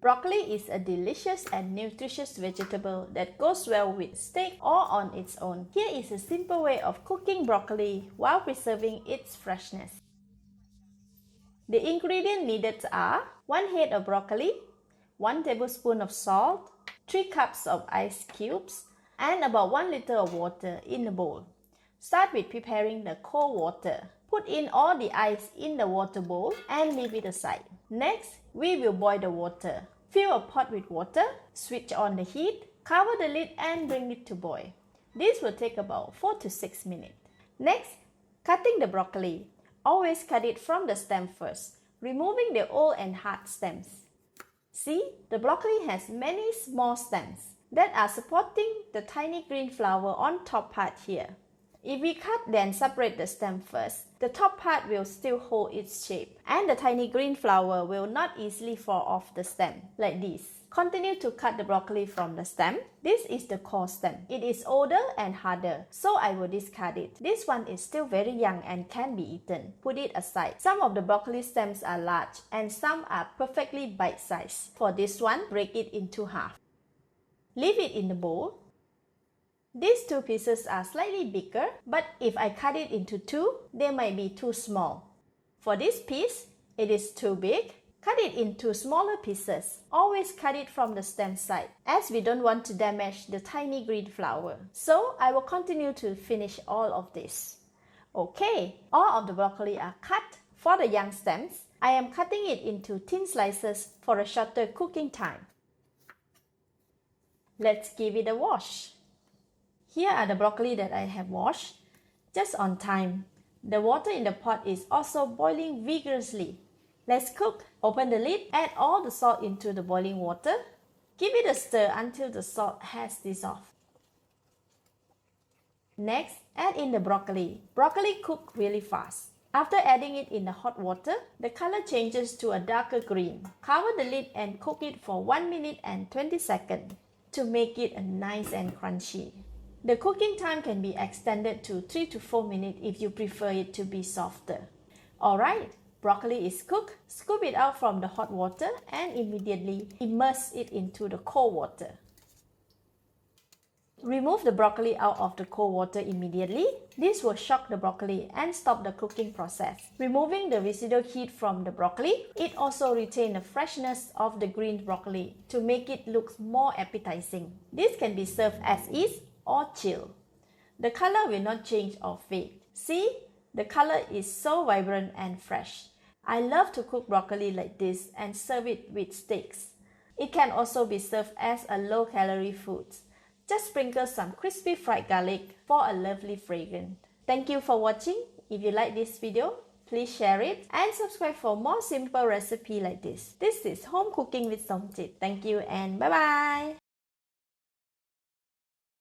Broccoli is a delicious and nutritious vegetable that goes well with steak or on its own. Here is a simple way of cooking broccoli while preserving its freshness. The ingredients needed are 1 head of broccoli, 1 tablespoon of salt, 3 cups of ice cubes, and about 1 liter of water in a bowl. Start with preparing the cold water. Put in all the ice in the water bowl and leave it aside. Next, we will boil the water. Fill a pot with water, switch on the heat, cover the lid and bring it to boil. This will take about 4 to 6 minutes. Next, cutting the broccoli. Always cut it from the stem first, removing the old and hard stems. See, the broccoli has many small stems that are supporting the tiny green flower on top part here. If we cut then separate the stem first, the top part will still hold its shape and the tiny green flower will not easily fall off the stem, like this. Continue to cut the broccoli from the stem. This is the core stem. It is older and harder, so I will discard it. This one is still very young and can be eaten. Put it aside. Some of the broccoli stems are large and some are perfectly bite-sized. For this one, break it into half. Leave it in the bowl. These two pieces are slightly bigger, but if I cut it into two, they might be too small. For this piece, it is too big. Cut it into smaller pieces. Always cut it from the stem side, as we don't want to damage the tiny green flower. So I will continue to finish all of this. Okay, all of the broccoli are cut. For the young stems, I am cutting it into thin slices for a shorter cooking time. Let's give it a wash. Here are the broccoli that I have washed, just on time. The water in the pot is also boiling vigorously. Let's cook. Open the lid, add all the salt into the boiling water. Give it a stir until the salt has dissolved. Next, add in the broccoli. Broccoli cooks really fast. After adding it in the hot water, the color changes to a darker green. Cover the lid and cook it for 1 minute and 20 seconds to make it nice and crunchy. The cooking time can be extended to 3 to 4 minutes if you prefer it to be softer. Alright, broccoli is cooked. Scoop it out from the hot water and immediately immerse it into the cold water. Remove the broccoli out of the cold water immediately. This will shock the broccoli and stop the cooking process. Removing the residual heat from the broccoli, it also retains the freshness of the green broccoli to make it look more appetizing. This can be served as is or chill. The color will not change or fade. See, the color is so vibrant and fresh. I love to cook broccoli like this and serve it with steaks. It can also be served as a low-calorie food. Just sprinkle some crispy fried garlic for a lovely fragrance. Thank you for watching. If you like this video, please share it and subscribe for more simple recipe like this. This is Home Cooking with Somjit. Thank you and bye-bye.